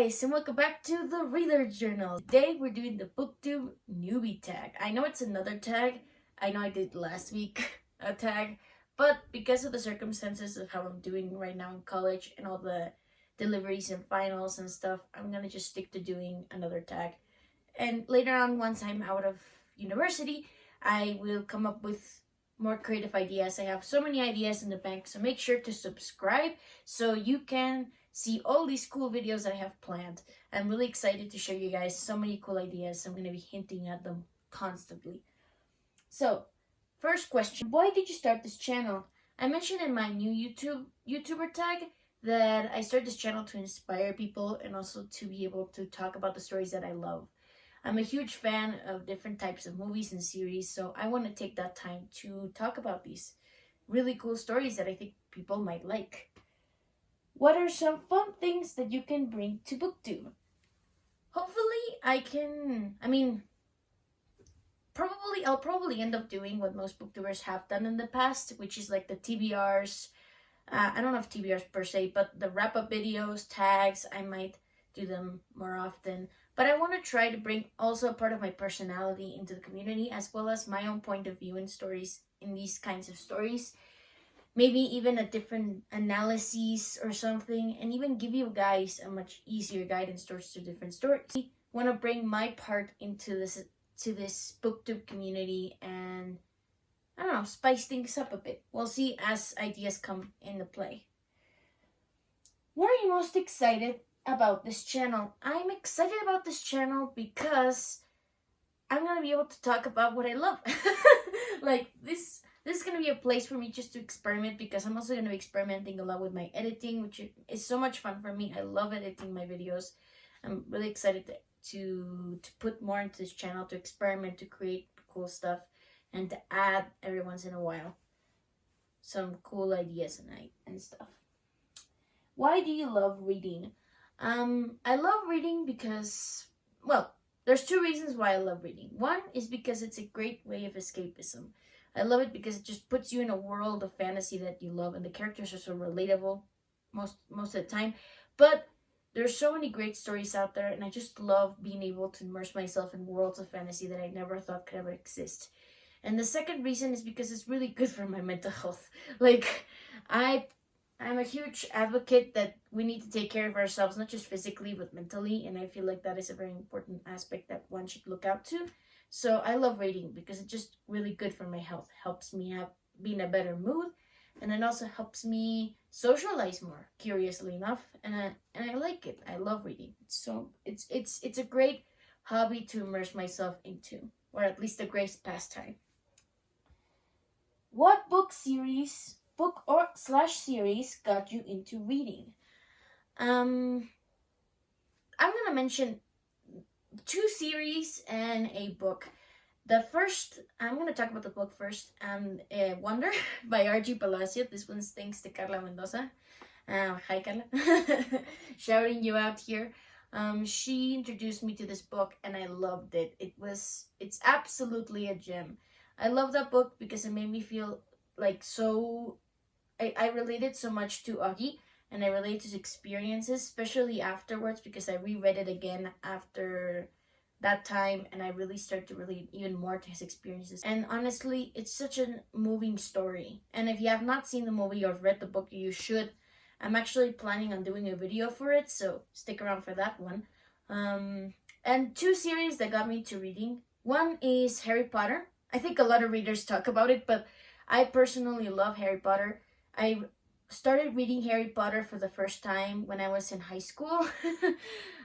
guys, and welcome back to the Reader Journal. Today we're doing the Booktube Newbie tag. I know it's another tag. I know I did last week a tag, but because of the circumstances of how I'm doing right now in college and all the deliveries and finals and stuff, I'm gonna just stick to doing another tag. And later on, once I'm out of university, I will come up with more creative ideas. I have so many ideas in the bank, so make sure to subscribe so you can see all these cool videos I have planned. I'm really excited to show you guys so many cool ideas. I'm going to be hinting at them constantly. So, first question, why did you start this channel? I mentioned in my new YouTuber tag that I started this channel to inspire people and also to be able to talk about the stories that I love. I'm a huge fan of different types of movies and series, so I want to take that time to talk about these really cool stories that I think people might like. What are some fun things that you can bring to Booktube? Hopefully I'll probably end up doing what most booktubers have done in the past, which is like the TBRs. I don't know if TBRs per se, but the wrap-up videos, tags, I might do them more often. But I want to try to bring also a part of my personality into the community, as well as my own point of view in stories, in these kinds of stories. Maybe even a different analysis or something, and even give you guys a much easier guidance towards different stories. I want to bring my part into this booktube community and, I don't know, spice things up a bit. We'll see as ideas come into play. What are you most excited about this channel? I'm excited about this channel because I'm gonna be able to talk about what I love. Like this is going to be a place for me just to experiment, because I'm also going to be experimenting a lot with my editing, which is so much fun for me. I love editing my videos. I'm really excited to put more into this channel, to experiment, to create cool stuff, and to add every once in a while some cool ideas and stuff. Why do you love reading? I love reading because, well, there's two reasons why I love reading. One is because it's a great way of escapism. I love it because it just puts you in a world of fantasy that you love, and the characters are so relatable most of the time. But there's so many great stories out there, and I just love being able to immerse myself in worlds of fantasy that I never thought could ever exist. And the second reason is because it's really good for my mental health. Like, I'm a huge advocate that we need to take care of ourselves, not just physically, but mentally. And I feel like that is a very important aspect that one should look out to. So I love reading because it's just really good for my health. Helps me be in a better mood. And it also helps me socialize more, curiously enough. And I like it. I love reading. So it's a great hobby to immerse myself into, or at least a great pastime. What book or series got you into reading? I'm gonna mention 2 series and a book. I'm gonna talk about the book first. Wonder by R.G. Palacio. This one's thanks to Carla Mendoza. Hi Carla, shouting you out here. She introduced me to this book and I loved it. It's absolutely a gem. I love that book because it made me feel like I related so much to Augie, and I relate to his experiences, especially afterwards, because I reread it again after that time, and I really started to relate even more to his experiences. And honestly, it's such a moving story. And if you have not seen the movie or read the book, you should. I'm actually planning on doing a video for it, so stick around for that one. And 2 series that got me to reading. One is Harry Potter. I think a lot of readers talk about it, but I personally love Harry Potter. I started reading Harry Potter for the first time when I was in high school.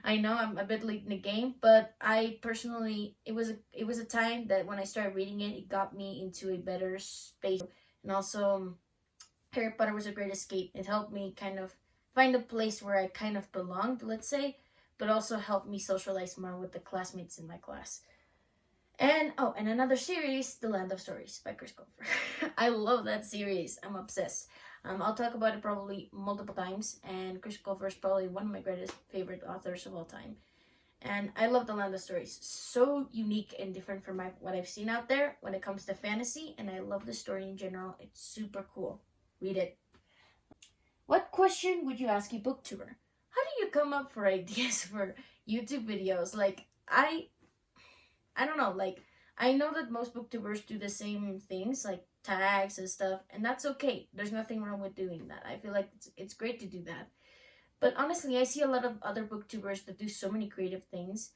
I know I'm a bit late in the game, but I personally, it was a time that when I started reading it, it got me into a better space. And also, Harry Potter was a great escape. It helped me kind of find a place where I kind of belonged, let's say, but also helped me socialize more with the classmates in my class. And another series, The Land of Stories by Kristoff. I love that series. I'm obsessed. I'll talk about it probably multiple times, and Kristoff is probably one of my greatest favorite authors of all time. And I love The Land of Stories. So unique and different from what I've seen out there when it comes to fantasy, and I love the story in general. It's super cool. Read it. What question would you ask a booktuber? How do you to come up for ideas for YouTube videos. Like, I don't know, like, I know that most booktubers do the same things, like tags and stuff, and that's okay. There's nothing wrong with doing that. I feel like it's great to do that. But honestly, I see a lot of other booktubers that do so many creative things,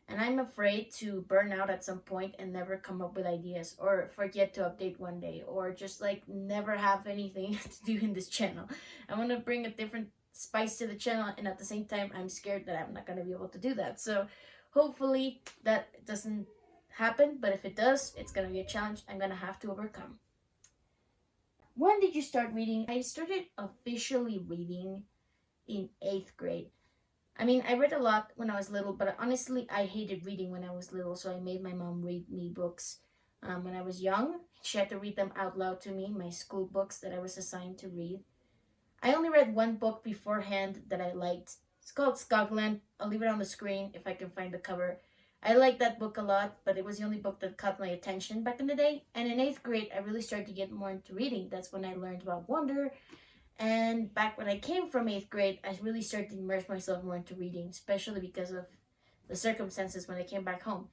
and I'm afraid to burn out at some point and never come up with ideas, or forget to update one day, or just like never have anything to do in this channel. I want to bring a different spice to the channel, and at the same time, I'm scared that I'm not going to be able to do that. So hopefully that doesn't happen, but if it does, it's going to be a challenge I'm going to have to overcome. When did you start reading? I started officially reading in 8th grade. I mean, I read a lot when I was little, but honestly, I hated reading when I was little, so I made my mom read me books. When I was young, she had to read them out loud to me, my school books that I was assigned to read. I only read one book beforehand that I liked. It's called Skogland. I'll leave it on the screen if I can find the cover. I liked that book a lot, but it was the only book that caught my attention back in the day. And in 8th grade, I really started to get more into reading. That's when I learned about Wonder. And back when I came from 8th grade, I really started to immerse myself more into reading, especially because of the circumstances when I came back home.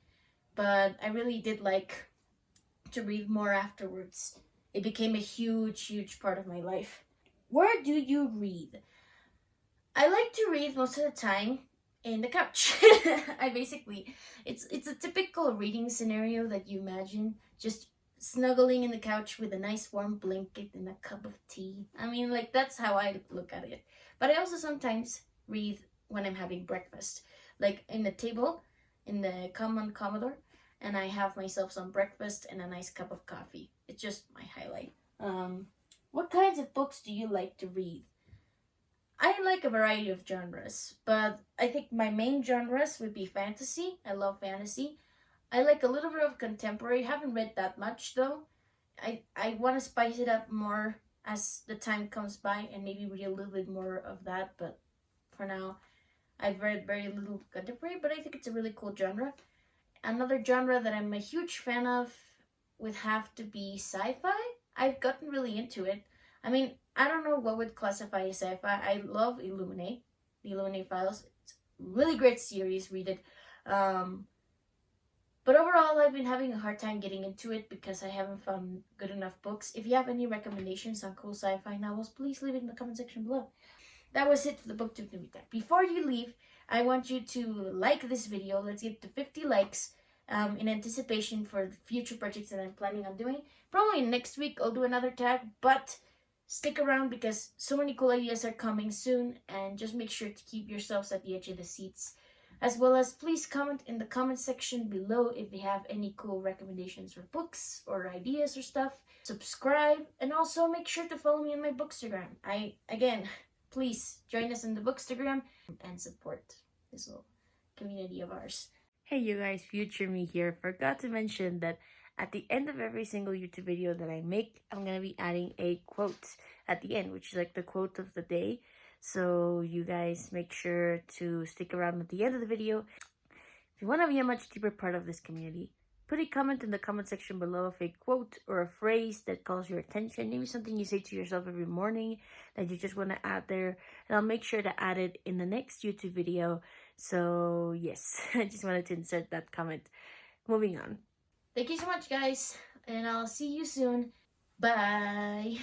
But I really did like to read more afterwards. It became a huge, huge part of my life. Where do you read? I like to read most of the time in the couch. It's a typical reading scenario that you imagine, just snuggling in the couch with a nice warm blanket and a cup of tea. I mean, like, that's how I look at it. But I also sometimes read when I'm having breakfast, like in the table in the common Commodore, and I have myself some breakfast and a nice cup of coffee. It's just my highlight. What kinds of books do you like to read? I like a variety of genres, but I think my main genres would be fantasy. I love fantasy. I like a little bit of contemporary. Haven't read that much though. I want to spice it up more as the time comes by and maybe read a little bit more of that, but for now I've read very little contemporary, but I think it's a really cool genre. Another genre that I'm a huge fan of would have to be sci-fi. I've gotten really into it. I mean, I don't know what would classify as sci-fi. I love Illuminae, the Illuminae files. It's a really great series, read it. But overall, I've been having a hard time getting into it because I haven't found good enough books. If you have any recommendations on cool sci-fi novels, please leave it in the comment section below. That was it for the Booktube Newbie. Before you leave, I want you to like this video. Let's get to 50 likes in anticipation for future projects that I'm planning on doing. Probably next week I'll do another tag, but stick around because so many cool ideas are coming soon, and just make sure to keep yourselves at the edge of the seats. As well as please comment in the comment section below if you have any cool recommendations for books or ideas or stuff. Subscribe, and also make sure to follow me on my Bookstagram. Again, please join us in the Bookstagram and support this little community of ours. Hey you guys, future me here. Forgot to mention that at the end of every single YouTube video that I make, I'm going to be adding a quote at the end, which is like the quote of the day. So you guys make sure to stick around at the end of the video. If you want to be a much deeper part of this community, put a comment in the comment section below of a quote or a phrase that calls your attention. Maybe something you say to yourself every morning that you just want to add there. And I'll make sure to add it in the next YouTube video. So yes, I just wanted to insert that comment. Moving on. Thank you so much, guys, and I'll see you soon. Bye.